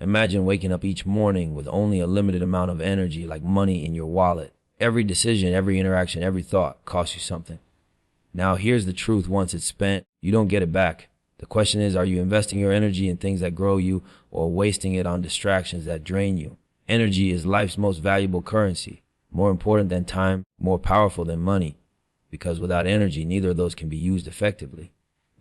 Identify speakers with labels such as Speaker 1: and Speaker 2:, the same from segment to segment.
Speaker 1: Imagine waking up each morning with only a limited amount of energy, like money in your wallet. Every decision, every interaction, every thought costs you something. Now here's the truth: once it's spent, you don't get it back. The question is, are you investing your energy in things that grow you or wasting it on distractions that drain you? Energy is life's most valuable currency, more important than time, more powerful than money, because without energy, neither of those can be used effectively.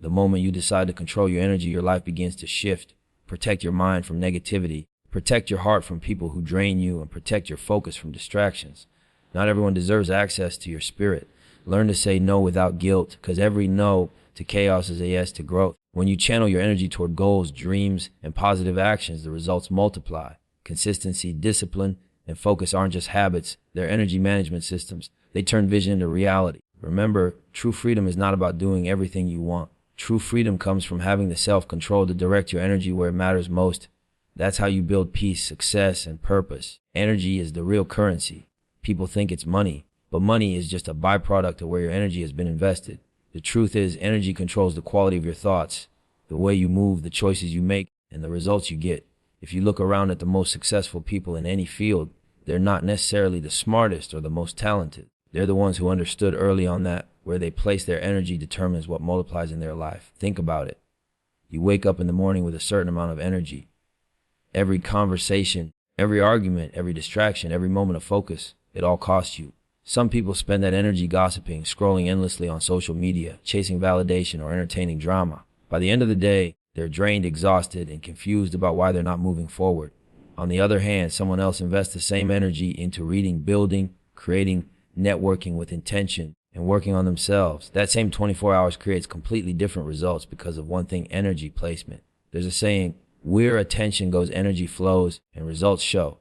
Speaker 1: The moment you decide to control your energy, your life begins to shift. Protect your mind from negativity, protect your heart from people who drain you, and protect your focus from distractions. Not everyone deserves access to your spirit. Learn to say no without guilt, because every no to chaos is a yes to growth. When you channel your energy toward goals, dreams, and positive actions, the results multiply. Consistency, discipline, and focus aren't just habits, they're energy management systems. They turn vision into reality. Remember, true freedom is not about doing everything you want. True freedom comes from having the self-control to direct your energy where it matters most. That's how you build peace, success, and purpose. Energy is the real currency. People think it's money, but money is just a byproduct of where your energy has been invested. The truth is, energy controls the quality of your thoughts, the way you move, the choices you make, and the results you get. If you look around at the most successful people in any field, they're not necessarily the smartest or the most talented. They're the ones who understood early on that where they place their energy determines what multiplies in their life. Think about it. You wake up in the morning with a certain amount of energy. Every conversation, every argument, every distraction, every moment of focus, it all costs you. Some people spend that energy gossiping, scrolling endlessly on social media, chasing validation, or entertaining drama. By the end of the day, they're drained, exhausted, and confused about why they're not moving forward. On the other hand, someone else invests the same energy into reading, building, creating, networking with intention, and working on themselves. That same 24 hours creates completely different results because of one thing: energy placement. There's a saying, where attention goes, energy flows, and results show.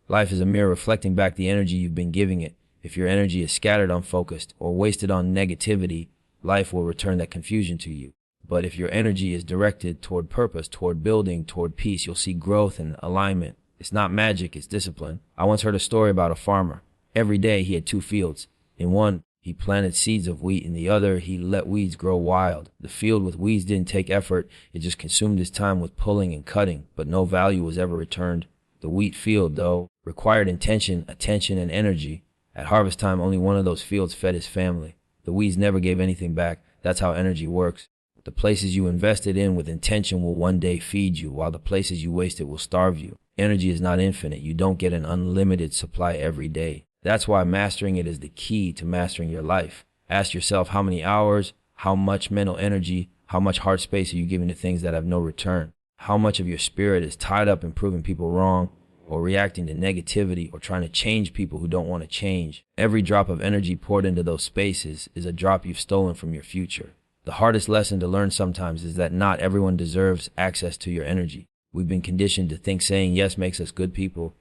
Speaker 1: Life is a mirror reflecting back the energy you've been giving it. If your energy is scattered, unfocused, or wasted on negativity, life will return that confusion to you. But if your energy is directed toward purpose, toward building, toward peace, you'll see growth and alignment. It's not magic, it's discipline. I once heard a story about a farmer. Every day he had two fields. In one, he planted seeds of wheat. In the other, he let weeds grow wild. The field with weeds didn't take effort. It just consumed his time with pulling and cutting, but no value was ever returned. The wheat field, though, required intention, attention, and energy. At harvest time, only one of those fields fed his family. The weeds never gave anything back. That's how energy works. The places you invested in with intention will one day feed you, while the places you wasted will starve you. Energy is not infinite. You don't get an unlimited supply every day. That's why mastering it is the key to mastering your life. Ask yourself, how many hours, how much mental energy, how much heart space are you giving to things that have no return? How much of your spirit is tied up in proving people wrong, or reacting to negativity, or trying to change people who don't want to change? Every drop of energy poured into those spaces is a drop you've stolen from your future. The hardest lesson to learn sometimes is that not everyone deserves access to your energy. We've been conditioned to think saying yes makes us good people,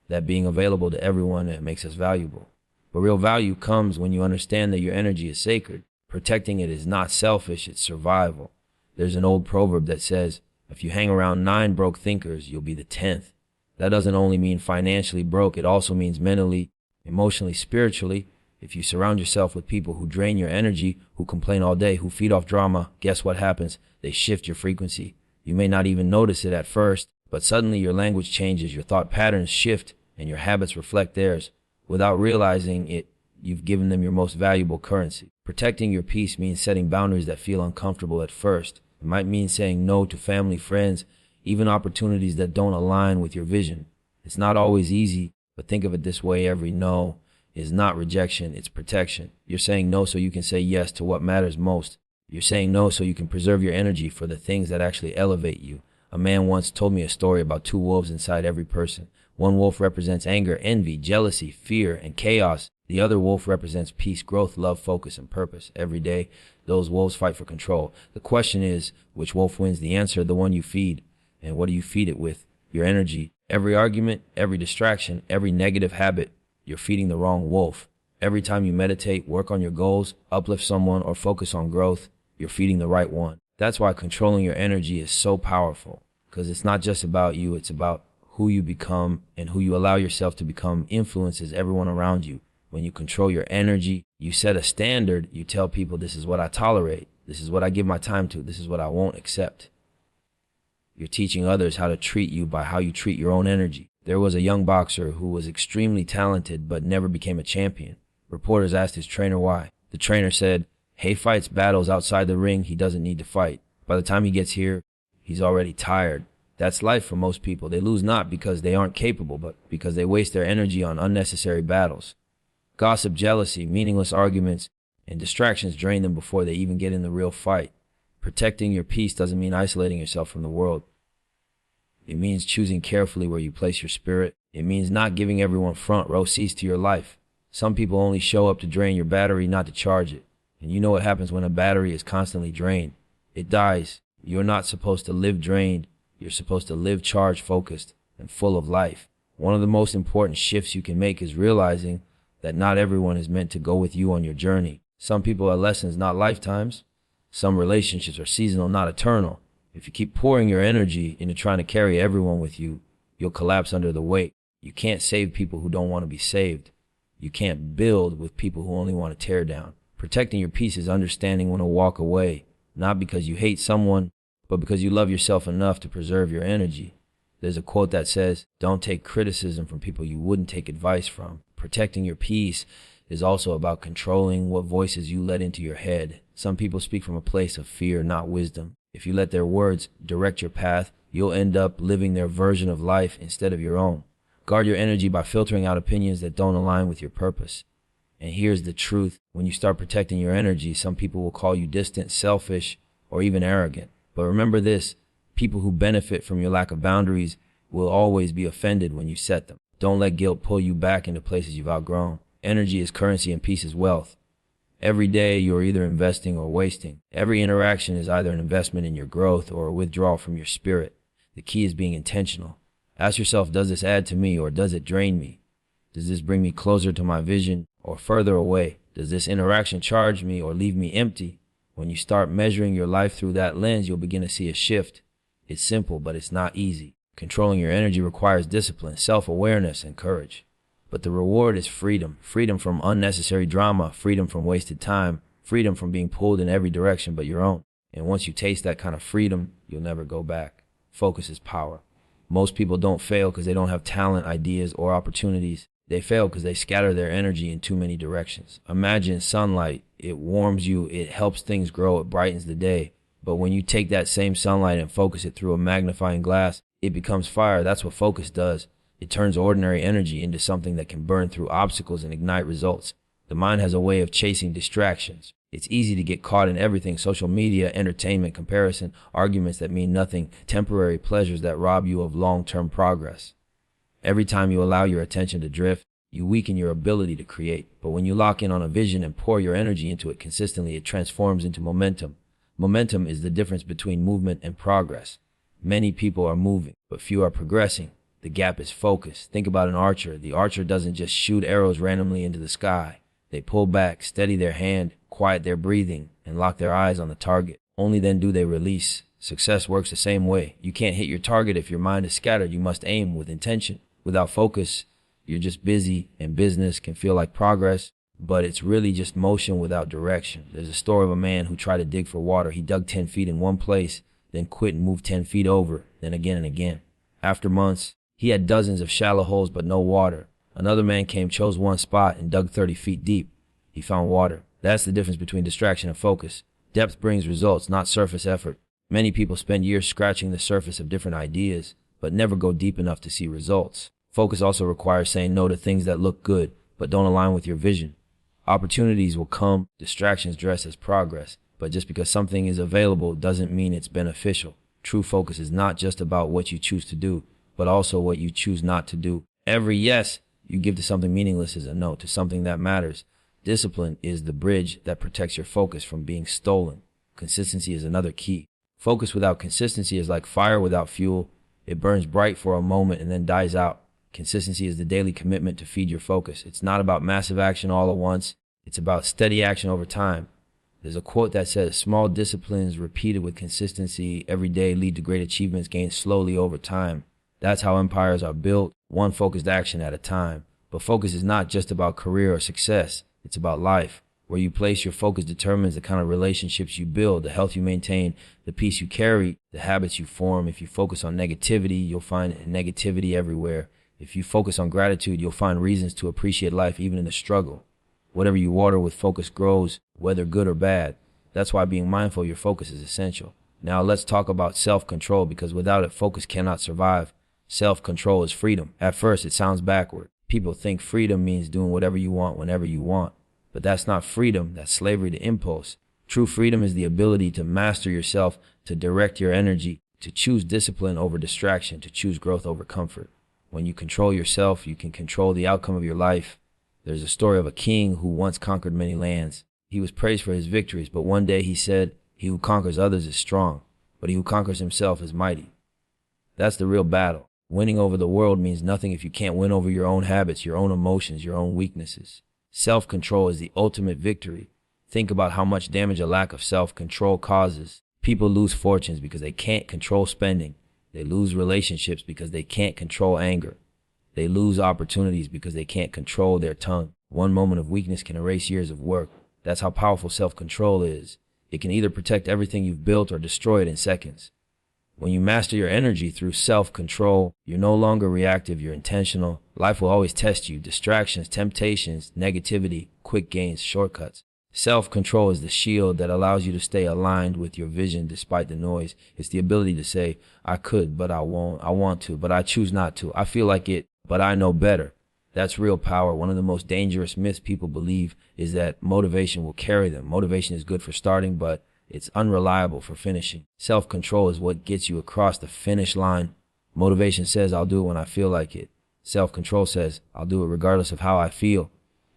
Speaker 1: that being available to everyone makes us valuable. But real value comes when you understand that your energy is sacred. Protecting it is not selfish, it's survival. There's an old proverb that says, if you hang around 9 broke thinkers, you'll be the 10th. That doesn't only mean financially broke, it also means mentally, emotionally, spiritually. If you surround yourself with people who drain your energy, who complain all day, who feed off drama, guess what happens? They shift your frequency. You may not even notice it at first, but suddenly your language changes, your thought patterns shift, and your habits reflect theirs. Without realizing it, you've given them your most valuable currency. Protecting your peace means setting boundaries that feel uncomfortable at first. It might mean saying no to family, friends, even opportunities that don't align with your vision. It's not always easy, but think of it this way: every no is not rejection, it's protection. You're saying no so you can say yes to what matters most. You're saying no so you can preserve your energy for the things that actually elevate you. A man once told me a story about 2 wolves inside every person. One wolf represents anger, envy, jealousy, fear, and chaos. The other wolf represents peace, growth, love, focus, and purpose. Every day, those wolves fight for control. The question is, which wolf wins? The answer, the one you feed. And what do you feed it with? Your energy. Every argument, every distraction, every negative habit, you're feeding the wrong wolf. Every time you meditate, work on your goals, uplift someone, or focus on growth, you're feeding the right one. That's why controlling your energy is so powerful, because it's not just about you, it's about who you become, and who you allow yourself to become influences everyone around you. When you control your energy, you set a standard. You tell people, this is what I tolerate, this is what I give my time to, this is what I won't accept. You're teaching others how to treat you by how you treat your own energy. There was a young boxer who was extremely talented but never became a champion. Reporters asked his trainer why. The trainer said, "He fights battles outside the ring he doesn't need to fight. By the time he gets here, he's already tired." That's life for most people. They lose not because they aren't capable, but because they waste their energy on unnecessary battles. Gossip, jealousy, meaningless arguments, and distractions drain them before they even get in the real fight. Protecting your peace doesn't mean isolating yourself from the world. It means choosing carefully where you place your spirit. It means not giving everyone front row seats to your life. Some people only show up to drain your battery, not to charge it. And you know what happens when a battery is constantly drained. It dies. You're not supposed to live drained. You're supposed to live charged, focused, and full of life. One of the most important shifts you can make is realizing that not everyone is meant to go with you on your journey. Some people are lessons, not lifetimes. Some relationships are seasonal, not eternal. If you keep pouring your energy into trying to carry everyone with you, you'll collapse under the weight. You can't save people who don't want to be saved. You can't build with people who only want to tear down. Protecting your peace is understanding when to walk away, not because you hate someone, but because you love yourself enough to preserve your energy. There's a quote that says, "Don't take criticism from people you wouldn't take advice from." Protecting your peace is also about controlling what voices you let into your head. Some people speak from a place of fear, not wisdom. If you let their words direct your path, you'll end up living their version of life instead of your own. Guard your energy by filtering out opinions that don't align with your purpose. And here's the truth. When you start protecting your energy, some people will call you distant, selfish, or even arrogant. But remember this, people who benefit from your lack of boundaries will always be offended when you set them. Don't let guilt pull you back into places you've outgrown. Energy is currency and peace is wealth. Every day you're either investing or wasting. Every interaction is either an investment in your growth or a withdrawal from your spirit. The key is being intentional. Ask yourself, does this add to me or does it drain me? Does this bring me closer to my vision or further away? Does this interaction charge me or leave me empty? When you start measuring your life through that lens, you'll begin to see a shift. It's simple, but it's not easy. Controlling your energy requires discipline, self-awareness, and courage. But the reward is freedom. Freedom from unnecessary drama, freedom from wasted time, freedom from being pulled in every direction but your own. And once you taste that kind of freedom, you'll never go back. Focus is power. Most people don't fail because they don't have talent, ideas, or opportunities. They fail because they scatter their energy in too many directions. Imagine sunlight. It warms you, it helps things grow, it brightens the day. But when you take that same sunlight and focus it through a magnifying glass, it becomes fire. That's what focus does. It turns ordinary energy into something that can burn through obstacles and ignite results. The mind has a way of chasing distractions. It's easy to get caught in everything: social media, entertainment, comparison, arguments that mean nothing, temporary pleasures that rob you of long-term progress. Every time you allow your attention to drift, you weaken your ability to create. But when you lock in on a vision and pour your energy into it consistently, it transforms into momentum. Momentum is the difference between movement and progress. Many people are moving, but few are progressing. The gap is focus. Think about an archer. The archer doesn't just shoot arrows randomly into the sky. They pull back, steady their hand, quiet their breathing, and lock their eyes on the target. Only then do they release. Success works the same way. You can't hit your target if your mind is scattered. You must aim with intention. Without focus, you're just busy, and business can feel like progress, but it's really just motion without direction. There's a story of a man who tried to dig for water. He dug 10 feet in one place, then quit and moved 10 feet over, then again and again. After months, he had dozens of shallow holes but no water. Another man came, chose one spot, and dug 30 feet deep. He found water. That's the difference between distraction and focus. Depth brings results, not surface effort. Many people spend years scratching the surface of different ideas, but never go deep enough to see results. Focus also requires saying no to things that look good, but don't align with your vision. Opportunities will come, distractions dress as progress, but just because something is available doesn't mean it's beneficial. True focus is not just about what you choose to do, but also what you choose not to do. Every yes you give to something meaningless is a no to something that matters. Discipline is the bridge that protects your focus from being stolen. Consistency is another key. Focus without consistency is like fire without fuel. It burns bright for a moment and then dies out. Consistency is the daily commitment to feed your focus. It's not about massive action all at once. It's about steady action over time. There's a quote that says, "Small disciplines repeated with consistency every day lead to great achievements gained slowly over time." That's how empires are built, one focused action at a time. But focus is not just about career or success. It's about life. Where you place your focus determines the kind of relationships you build, the health you maintain, the peace you carry, the habits you form. If you focus on negativity, you'll find negativity everywhere. If you focus on gratitude, you'll find reasons to appreciate life even in the struggle. Whatever you water with focus grows, whether good or bad. That's why being mindful of your focus is essential. Now let's talk about self-control, because without it, focus cannot survive. Self-control is freedom. At first, it sounds backward. People think freedom means doing whatever you want whenever you want. But that's not freedom, that's slavery to impulse. True freedom is the ability to master yourself, to direct your energy, to choose discipline over distraction, to choose growth over comfort. When you control yourself, you can control the outcome of your life. There's a story of a king who once conquered many lands. He was praised for his victories, but one day he said, "He who conquers others is strong, but he who conquers himself is mighty." That's the real battle. Winning over the world means nothing if you can't win over your own habits, your own emotions, your own weaknesses. Self-control is the ultimate victory. Think about how much damage a lack of self-control causes. People lose fortunes because they can't control spending. They lose relationships because they can't control anger. They lose opportunities because they can't control their tongue. One moment of weakness can erase years of work. That's how powerful self-control is. It can either protect everything you've built or destroy it in seconds. When you master your energy through self-control, you're no longer reactive, you're intentional. Life will always test you. Distractions, temptations, negativity, quick gains, shortcuts. Self-control is the shield that allows you to stay aligned with your vision despite the noise. It's the ability to say, "I could, but I won't. I want to, but I choose not to. I feel like it, but I know better." That's real power. One of the most dangerous myths people believe is that motivation will carry them. Motivation is good for starting, but it's unreliable for finishing. Self-control is what gets you across the finish line. Motivation says, "I'll do it when I feel like it." Self-control says, "I'll do it regardless of how I feel."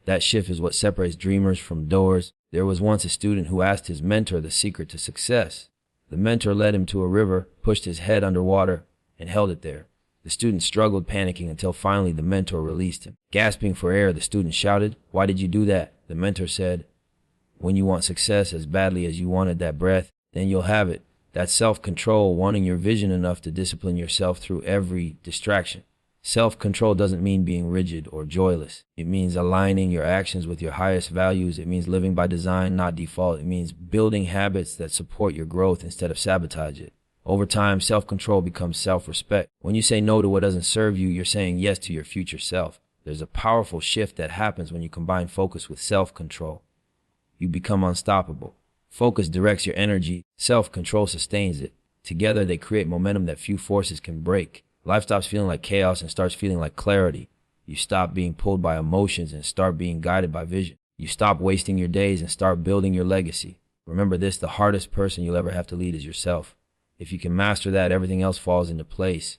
Speaker 1: That shift is what separates dreamers from doers. There was once a student who asked his mentor the secret to success. The mentor led him to a river, pushed his head underwater, and held it there. The student struggled, panicking, until finally the mentor released him. Gasping for air, the student shouted, "Why did you do that?" The mentor said, "When you want success as badly as you wanted that breath, then you'll have it." That's self-control, wanting your vision enough to discipline yourself through every distraction. Self-control doesn't mean being rigid or joyless. It means aligning your actions with your highest values. It means living by design, not default. It means building habits that support your growth instead of sabotage it. Over time, self-control becomes self-respect. When you say no to what doesn't serve you, you're saying yes to your future self. There's a powerful shift that happens when you combine focus with self-control. You become unstoppable. Focus directs your energy. Self-control sustains it. Together, they create momentum that few forces can break. Life stops feeling like chaos and starts feeling like clarity. You stop being pulled by emotions and start being guided by vision. You stop wasting your days and start building your legacy. Remember this, the hardest person you'll ever have to lead is yourself. If you can master that, everything else falls into place.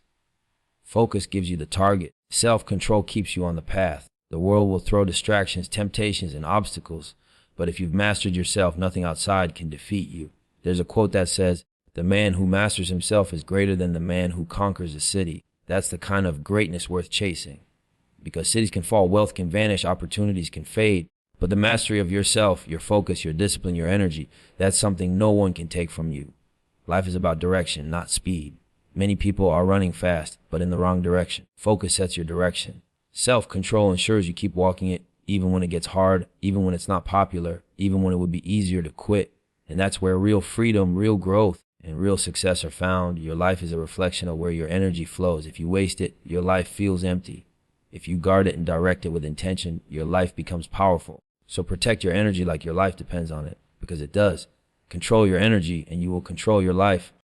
Speaker 1: Focus gives you the target. Self-control keeps you on the path. The world will throw distractions, temptations, and obstacles. But if you've mastered yourself, nothing outside can defeat you. There's a quote that says, "The man who masters himself is greater than the man who conquers a city." That's the kind of greatness worth chasing. Because cities can fall, wealth can vanish, opportunities can fade. But the mastery of yourself, your focus, your discipline, your energy, that's something no one can take from you. Life is about direction, not speed. Many people are running fast, but in the wrong direction. Focus sets your direction. Self-control ensures you keep walking it, even when it gets hard, even when it's not popular, even when it would be easier to quit. And that's where real freedom, real growth, and real success are found. Your life is a reflection of where your energy flows. If you waste it, your life feels empty. If you guard it and direct it with intention, your life becomes powerful. So protect your energy like your life depends on it, because it does. Control your energy and you will control your life.